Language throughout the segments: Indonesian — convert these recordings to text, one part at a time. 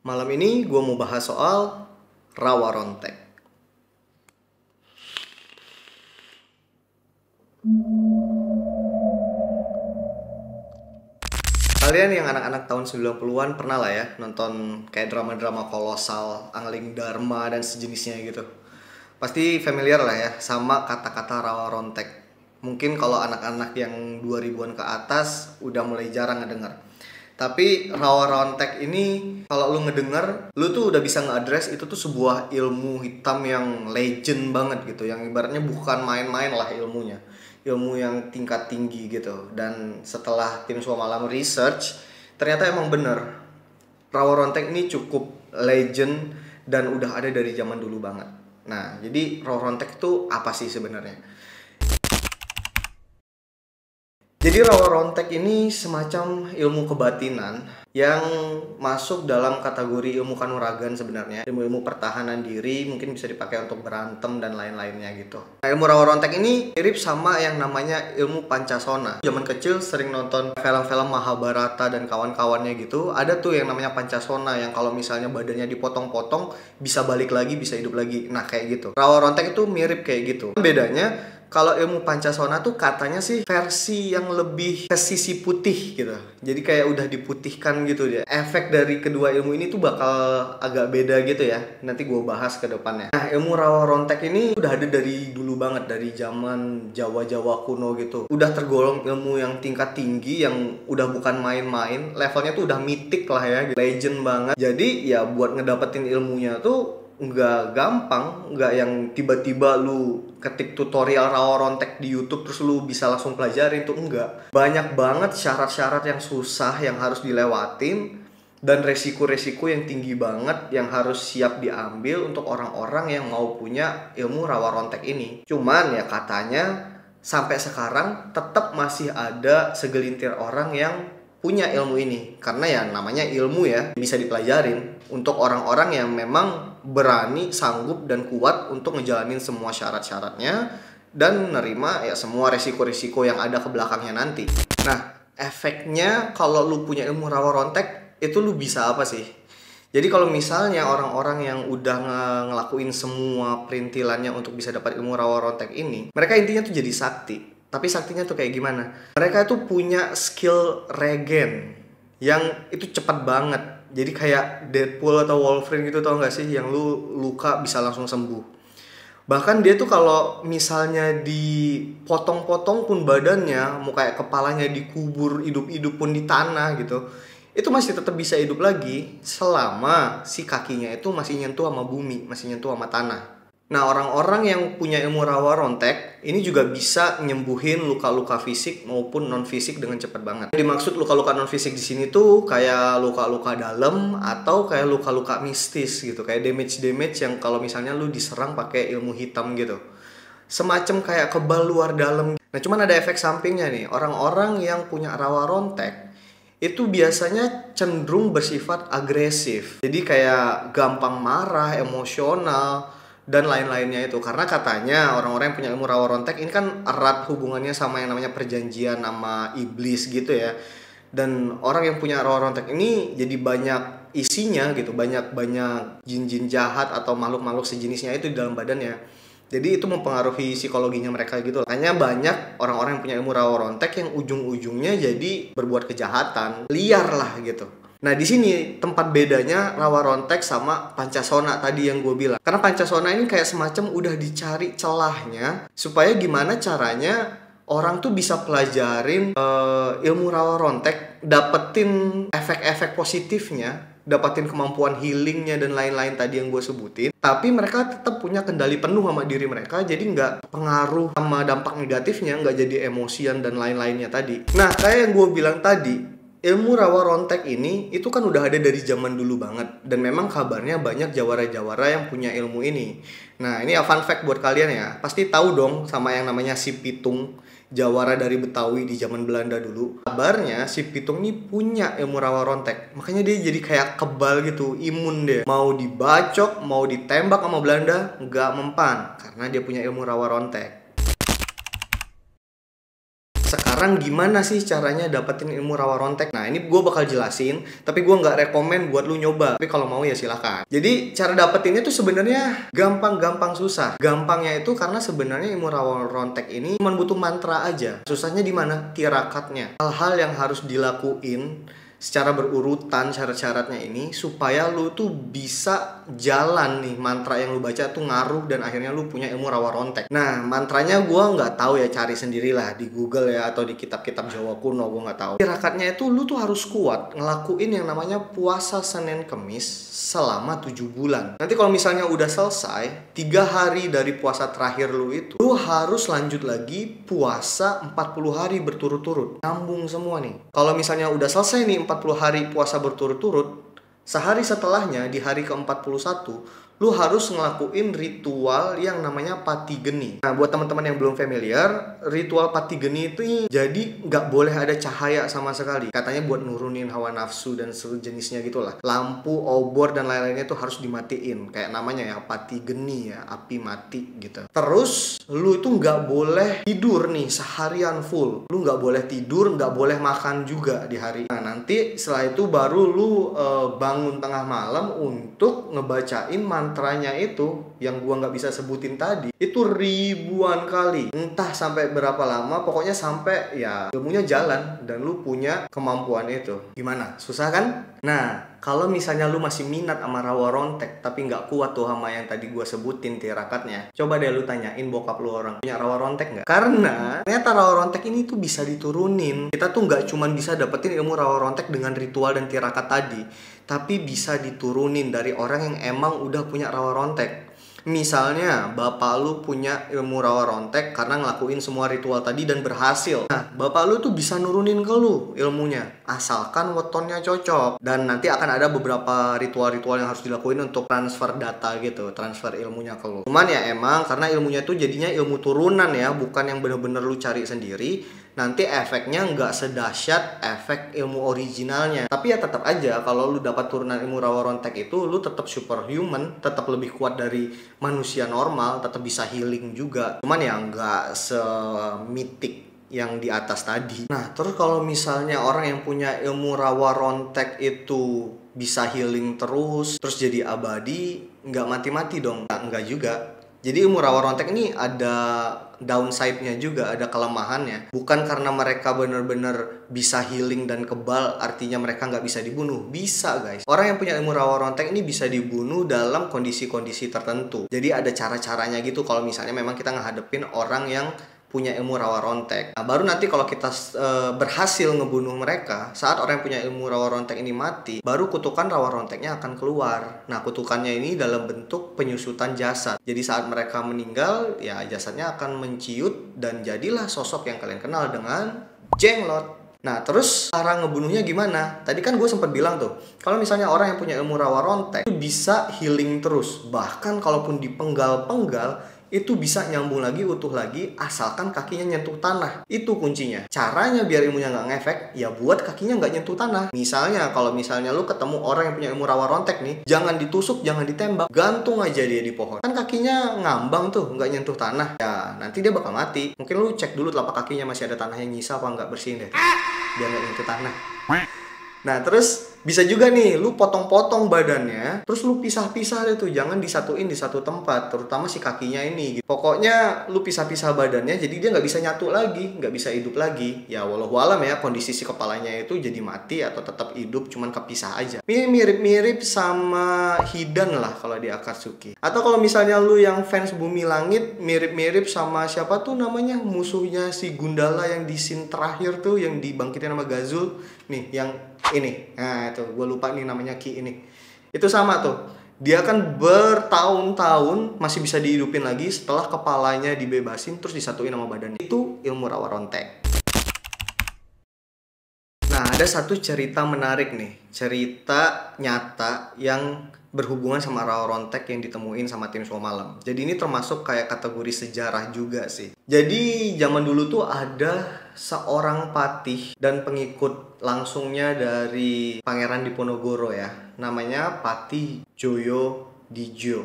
Malam ini gue mau bahas soal rawa rontek. Kalian yang anak-anak tahun 90-an pernah lah ya nonton kayak drama-drama kolosal, Angling Dharma dan sejenisnya gitu. Pasti familiar lah ya sama kata-kata rawa rontek. Mungkin kalau anak-anak yang 2000-an ke atas udah mulai jarang ngedenger. Tapi rawa rontek ini kalau lu ngedenger, lu tuh udah bisa nge-address itu tuh sebuah ilmu hitam yang legend banget gitu, yang ibaratnya bukan main-main lah ilmunya. Ilmu yang tingkat tinggi gitu. Dan setelah tim Swamalam research, ternyata emang bener rawa rontek ini cukup legend dan udah ada dari zaman dulu banget. Nah, jadi rawa rontek itu apa sih sebenarnya? Jadi rawa rontek ini semacam ilmu kebatinan yang masuk dalam kategori ilmu kanuragan sebenarnya. Ilmu-ilmu pertahanan diri mungkin bisa dipakai untuk berantem dan lain-lainnya gitu. Nah, ilmu rawa rontek ini mirip sama yang namanya ilmu pancasona. Zaman kecil sering nonton film-film Mahabharata dan kawan-kawannya gitu. Ada tuh yang namanya pancasona yang kalau misalnya badannya dipotong-potong bisa balik lagi, bisa hidup lagi. Nah, kayak gitu. Rawa rontek itu mirip kayak gitu. Bedanya kalau ilmu pancasona tuh katanya sih versi yang lebih ke sisi putih gitu. Jadi kayak udah diputihkan gitu dia. Efek dari kedua ilmu ini tuh bakal agak beda gitu ya. Nanti gue bahas ke depannya. Nah, ilmu rawa rontek ini udah ada dari dulu banget, dari zaman Jawa-Jawa kuno gitu. Udah tergolong ilmu yang tingkat tinggi yang udah bukan main-main. Levelnya tuh udah mitik lah ya, legend banget. Jadi ya buat ngedapetin ilmunya tuh nggak gampang, nggak yang tiba-tiba lu ketik tutorial rawa rontek di YouTube terus lu bisa langsung pelajarin, tuh enggak. Banyak banget syarat-syarat yang susah yang harus dilewatin dan resiko-resiko yang tinggi banget yang harus siap diambil untuk orang-orang yang mau punya ilmu rawa rontek ini. Cuman ya katanya sampai sekarang tetap masih ada segelintir orang yang punya ilmu ini, karena ya namanya ilmu ya, bisa dipelajarin untuk orang-orang yang memang berani, sanggup, dan kuat untuk ngejalanin semua syarat-syaratnya dan nerima ya semua resiko-resiko yang ada ke belakangnya nanti. Nah, efeknya kalau lu punya ilmu rawa rontek itu lu bisa apa sih? Jadi kalau misalnya orang-orang yang udah ngelakuin semua perintilannya untuk bisa dapat ilmu rawa rontek ini, mereka intinya tuh jadi sakti. Tapi saktinya tuh kayak gimana? Mereka tuh punya skill regen yang itu cepat banget. Jadi kayak Deadpool atau Wolverine gitu, tau gak sih? Yang lu luka bisa langsung sembuh. Bahkan dia tuh kalau misalnya dipotong-potong pun badannya, mau kayak kepalanya dikubur hidup-hidup pun di tanah gitu, itu masih tetap bisa hidup lagi selama si kakinya itu masih nyentuh sama bumi, masih nyentuh sama tanah. Nah, orang-orang yang punya ilmu rawa rontek ini juga bisa nyembuhin luka-luka fisik maupun non-fisik dengan cepat banget. Yang dimaksud luka-luka non-fisik di sini tuh kayak luka-luka dalam atau kayak luka-luka mistis gitu, kayak damage-damage yang kalau misalnya lu diserang pakai ilmu hitam gitu. Semacam kayak kebal luar dalam. Nah, cuman ada efek sampingnya nih. Orang-orang yang punya rawa rontek itu biasanya cenderung bersifat agresif. Jadi kayak gampang marah, emosional, dan lain-lainnya itu. Karena katanya orang-orang yang punya ilmu rawa rontek ini kan erat hubungannya sama yang namanya perjanjian sama iblis gitu ya. Dan orang yang punya rawa rontek ini jadi banyak isinya gitu, banyak jin-jin jahat atau makhluk-makhluk sejenisnya itu di dalam badannya. Jadi itu mempengaruhi psikologinya mereka gitu. Hanya banyak orang-orang yang punya ilmu rawa rontek yang ujung-ujungnya jadi berbuat kejahatan, liar lah gitu. Nah, di sini tempat bedanya rawa rontek sama pancasona tadi yang gue bilang. Karena pancasona ini kayak semacam udah dicari celahnya supaya gimana caranya orang tuh bisa pelajarin ilmu rawa rontek, dapetin efek-efek positifnya, dapatin kemampuan healingnya dan lain-lain tadi yang gue sebutin. Tapi mereka tetap punya kendali penuh sama diri mereka, jadi nggak pengaruh sama dampak negatifnya, nggak jadi emosian dan lain-lainnya tadi. Nah, kayak yang gue bilang tadi, ilmu rawa rontek ini itu kan udah ada dari zaman dulu banget. Dan memang kabarnya banyak jawara-jawara yang punya ilmu ini. Nah, ini fun fact buat kalian ya. Pasti tahu dong sama yang namanya si Pitung, jawara dari Betawi di zaman Belanda dulu. Kabarnya si Pitung ini punya ilmu rawa rontek. Makanya dia jadi kayak kebal gitu, imun dia. Mau dibacok, mau ditembak sama Belanda, nggak mempan. Karena dia punya ilmu rawa rontek. sekarang gimana sih caranya dapetin ilmu rawa rontek? Nah, ini gue bakal jelasin, tapi gue nggak rekomen buat lu nyoba. Tapi kalau mau ya silahkan. Jadi cara dapetinnya tuh sebenarnya gampang-gampang susah. Gampangnya itu karena sebenarnya ilmu rawa rontek ini cuma butuh mantra aja. Susahnya di mana? Tirakatnya. Hal-hal yang harus dilakuin secara berurutan syarat-syaratnya ini supaya lu tuh bisa jalan nih mantra yang lu baca tuh ngaruh dan akhirnya lu punya ilmu rawa rontek. Nah, mantranya gua nggak tahu ya, cari sendirilah di Google ya atau di kitab-kitab Jawa kuno, gua nggak tahu. Tirakatnya itu lu tuh harus kuat ngelakuin yang namanya puasa Senin Kemis selama 7 bulan. Nanti kalau misalnya udah selesai 3 hari dari puasa terakhir lu itu, lu harus lanjut lagi puasa 40 hari berturut-turut. Nyambung semua nih. Kalau misalnya udah selesai nih 40 hari puasa berturut-turut, sehari setelahnya di hari ke-41 lu harus ngelakuin ritual yang namanya pati geni. Nah, buat teman-teman yang belum familiar, ritual pati geni itu jadi nggak boleh ada cahaya sama sekali. Katanya buat nurunin hawa nafsu dan sejenisnya gitulah. Lampu, obor, dan lain-lainnya itu harus dimatiin. Kayak namanya ya, pati geni ya, api mati gitu. Terus, lu itu nggak boleh tidur nih seharian full. Lu nggak boleh tidur, nggak boleh makan juga di hari. Nah, nanti setelah itu baru lu bangun tengah malam untuk ngebacain mantranya itu yang gua nggak bisa sebutin tadi. Itu ribuan kali, entah sampai berapa lama, pokoknya sampai ya ilmunya jalan dan lu punya kemampuan itu. Gimana? Susah kan? Nah, kalau misalnya lu masih minat sama rawa rontek tapi nggak kuat tuh sama yang tadi gua sebutin tirakatnya, coba deh lu tanyain bokap lu orang punya rawa rontek nggak? Karena ternyata rawa rontek ini tuh bisa diturunin. Kita tuh nggak cuma bisa dapetin ilmu rawa rontek dengan ritual dan tirakat tadi, tapi bisa diturunin dari orang yang emang udah punya rawa rontek. Misalnya, bapak lu punya ilmu rawa rontek karena ngelakuin semua ritual tadi dan berhasil. Nah, bapak lu tuh bisa nurunin ke lu ilmunya, asalkan wetonnya cocok. Dan nanti akan ada beberapa ritual-ritual yang harus dilakuin untuk transfer data gitu, transfer ilmunya ke lu. Cuman ya emang, karena ilmunya tuh jadinya ilmu turunan ya, bukan yang bener-bener lu cari sendiri. Nanti efeknya nggak sedahsyat efek ilmu originalnya. Tapi ya tetap aja, kalau lu dapat turunan ilmu rawa rontek itu, lu tetap superhuman, tetap lebih kuat dari manusia normal, tetap bisa healing juga. Cuman ya nggak semitik yang di atas tadi. Nah, terus kalau misalnya orang yang punya ilmu rawa rontek itu bisa healing terus jadi abadi, nggak mati-mati dong? Nggak juga. Jadi ilmu rawa rontek ini ada downside-nya juga, ada kelemahannya. Bukan karena mereka benar-benar bisa healing dan kebal, artinya mereka nggak bisa dibunuh. Bisa guys. Orang yang punya ilmu rawa rontek ini bisa dibunuh dalam kondisi-kondisi tertentu. Jadi ada cara-caranya gitu kalau misalnya memang kita ngehadepin orang yang punya ilmu rawa rontek. Nah, baru nanti kalau kita berhasil ngebunuh mereka, saat orang yang punya ilmu rawa rontek ini mati, baru kutukan rawa ronteknya akan keluar. Nah, kutukannya ini dalam bentuk penyusutan jasad. Jadi saat mereka meninggal, ya jasadnya akan menciut dan jadilah sosok yang kalian kenal dengan Jenglot. Nah, terus cara ngebunuhnya gimana? Tadi kan gue sempat bilang tuh, kalau misalnya orang yang punya ilmu rawa rontek itu bisa healing terus. Bahkan kalaupun dipenggal-penggal, itu bisa nyambung lagi, utuh lagi, asalkan kakinya nyentuh tanah. Itu kuncinya. Caranya biar ilmunya nggak ngefek, ya buat kakinya nggak nyentuh tanah. Misalnya, kalau misalnya lu ketemu orang yang punya ilmu rawa rontek nih, jangan ditusuk, jangan ditembak, gantung aja dia di pohon. Kan kakinya ngambang tuh, nggak nyentuh tanah. Ya, nanti dia bakal mati. Mungkin lu cek dulu telapak kakinya masih ada tanah yang nyisa apa nggak, bersihin deh. Biar nggak nyentuh tanah. Nah, terus bisa juga nih, lu potong-potong badannya, terus lu pisah-pisah deh tuh, jangan disatuin di satu tempat, terutama si kakinya ini. Gitu. Pokoknya lu pisah-pisah badannya, jadi dia nggak bisa nyatu lagi, nggak bisa hidup lagi. Ya wallahualam ya, kondisi si kepalanya itu jadi mati atau tetap hidup, cuman kepisah aja. Mirip-mirip sama Hidan lah kalau di Akatsuki. Atau kalau misalnya lu yang fans Bumi Langit, mirip-mirip sama siapa tuh namanya, musuhnya si Gundala yang di scene terakhir tuh, yang dibangkitin sama Gazul. Nih, yang ini. Nah, itu gue lupa nih namanya Ki ini. Itu sama tuh. Dia kan bertahun-tahun masih bisa dihidupin lagi setelah kepalanya dibebasin terus disatuin sama badannya. Itu ilmu rawa rontek. Nah, ada satu cerita menarik nih. Cerita nyata yang berhubungan sama rawa rontek yang ditemuin sama tim Suomalam. Jadi ini termasuk kayak kategori sejarah juga sih. Jadi zaman dulu tuh ada seorang patih dan pengikut langsungnya dari Pangeran Diponegoro ya. Namanya Patih Joyo Dijo.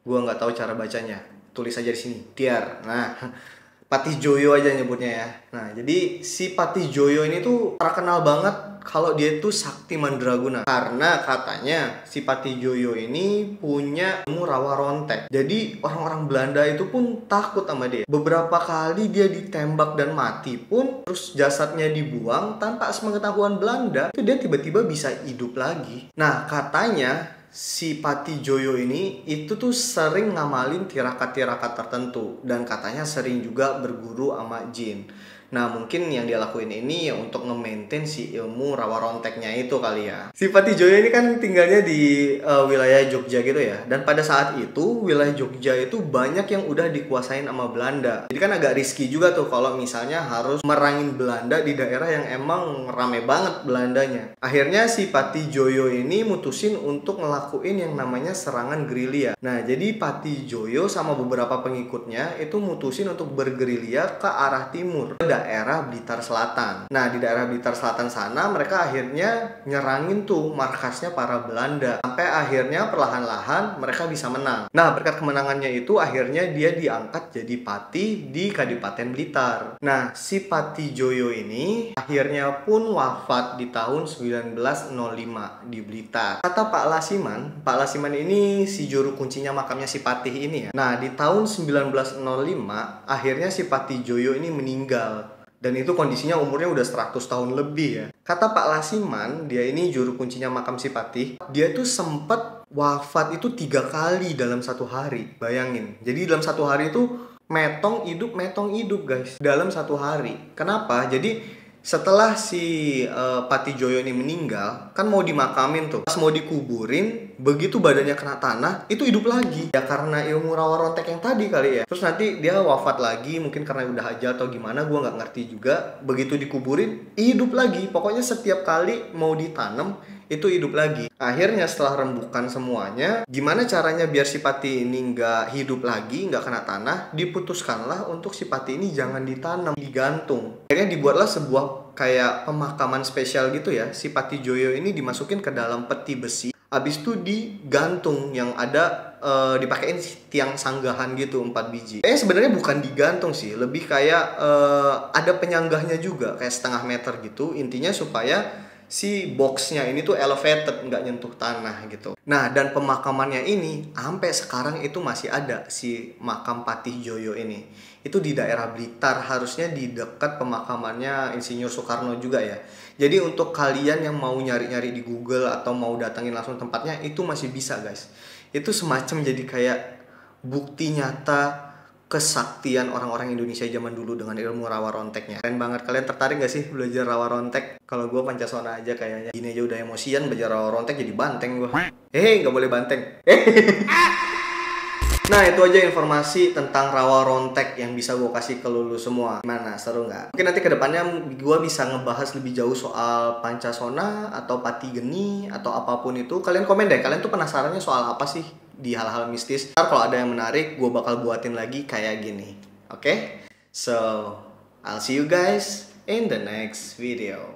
Gua nggak tahu cara bacanya. Tulis aja di sini. Tiar. Nah, Patih Joyo aja nyebutnya ya. Nah, jadi si Patih Joyo ini tuh terkenal banget kalau dia tuh sakti mandraguna. Karena katanya si Patih Joyo ini punya ilmu rawa rontek. Jadi orang-orang Belanda itu pun takut sama dia. Beberapa kali dia ditembak dan mati pun, terus jasadnya dibuang tanpa sepengetahuan Belanda, itu dia tiba-tiba bisa hidup lagi. Nah, katanya si Patih Joyo ini itu tuh sering ngamalin tirakat-tirakat tertentu dan katanya sering juga berguru sama jin. Nah, mungkin yang dia lakuin ini ya untuk nge-maintain si ilmu rawa ronteknya itu kali ya. Si Patih Joyo ini kan tinggalnya di wilayah Jogja gitu ya. Dan pada saat itu wilayah Jogja itu banyak yang udah dikuasain sama Belanda. Jadi kan agak risky juga tuh kalau misalnya harus merangin Belanda di daerah yang emang rame banget Belandanya. Akhirnya si Patih Joyo ini mutusin untuk ngelakuin yang namanya serangan gerilya. Nah, jadi Patih Joyo sama beberapa pengikutnya itu mutusin untuk bergerilya ke arah timur, daerah Blitar Selatan. Nah, di daerah Blitar Selatan sana mereka akhirnya nyerangin tuh markasnya para Belanda. Sampai akhirnya perlahan-lahan mereka bisa menang. Nah, berkat kemenangannya itu akhirnya dia diangkat jadi patih di Kadipaten Blitar. Nah, si Patih Joyo ini akhirnya pun wafat di tahun 1905 di Blitar. Kata Pak Lasiman ini si juru kuncinya makamnya si Patih ini ya. Nah, di tahun 1905 akhirnya si Patih Joyo ini meninggal. Dan itu kondisinya umurnya udah 100 tahun lebih ya. Kata Pak Lasiman, dia ini juru kuncinya makam si Patih, dia tuh sempet wafat itu 3 kali dalam satu hari. Bayangin. Jadi dalam satu hari itu metong hidup guys. Dalam satu hari. Kenapa? Jadi setelah si Patih Joyo ini meninggal, kan mau dimakamin tuh. Pas mau dikuburin, begitu badannya kena tanah, itu hidup lagi. Ya karena ilmu rawa rontek yang tadi kali ya. Terus nanti dia wafat lagi, mungkin karena udah ajal atau gimana, gue nggak ngerti juga. Begitu dikuburin, hidup lagi. Pokoknya setiap kali mau ditanam, itu hidup lagi. Akhirnya setelah rembukan semuanya, gimana caranya biar si Patih ini nggak hidup lagi, nggak kena tanah, diputuskanlah untuk si Patih ini jangan ditanam, digantung. Akhirnya dibuatlah sebuah kayak pemakaman spesial gitu ya. Si Patih Joyo ini dimasukin ke dalam peti besi, habis itu digantung yang ada dipakein tiang sanggahan gitu 4 biji. Sebenarnya bukan digantung sih, lebih kayak ada penyanggahnya juga kayak setengah meter gitu. Intinya supaya si boxnya ini tuh elevated, nggak nyentuh tanah gitu. Nah, dan pemakamannya ini sampai sekarang itu masih ada si makam Patih Joyo ini. Itu di daerah Blitar, harusnya di dekat pemakamannya Insinyur Soekarno juga ya. Jadi untuk kalian yang mau nyari-nyari di Google atau mau datangin langsung tempatnya, itu masih bisa guys. Itu semacam jadi kayak bukti nyata kesaktian orang-orang Indonesia zaman dulu dengan ilmu rawa ronteknya. Keren banget. Kalian tertarik gak sih belajar rawa rontek? Kalau gue Pancasona aja kayaknya. Gini aja udah emosian, belajar rawa rontek jadi banteng gue. Gak boleh banteng. Nah, itu aja informasi tentang rawa rontek yang bisa gue kasih ke lulu semua. Gimana? Seru nggak? Mungkin nanti kedepannya gue bisa ngebahas lebih jauh soal Pancasona atau Pati Geni atau apapun itu. Kalian komen deh, kalian tuh penasarannya soal apa sih di hal-hal mistis. Ntar kalau ada yang menarik, gue bakal buatin lagi kayak gini. Oke? So, I'll see you guys in the next video.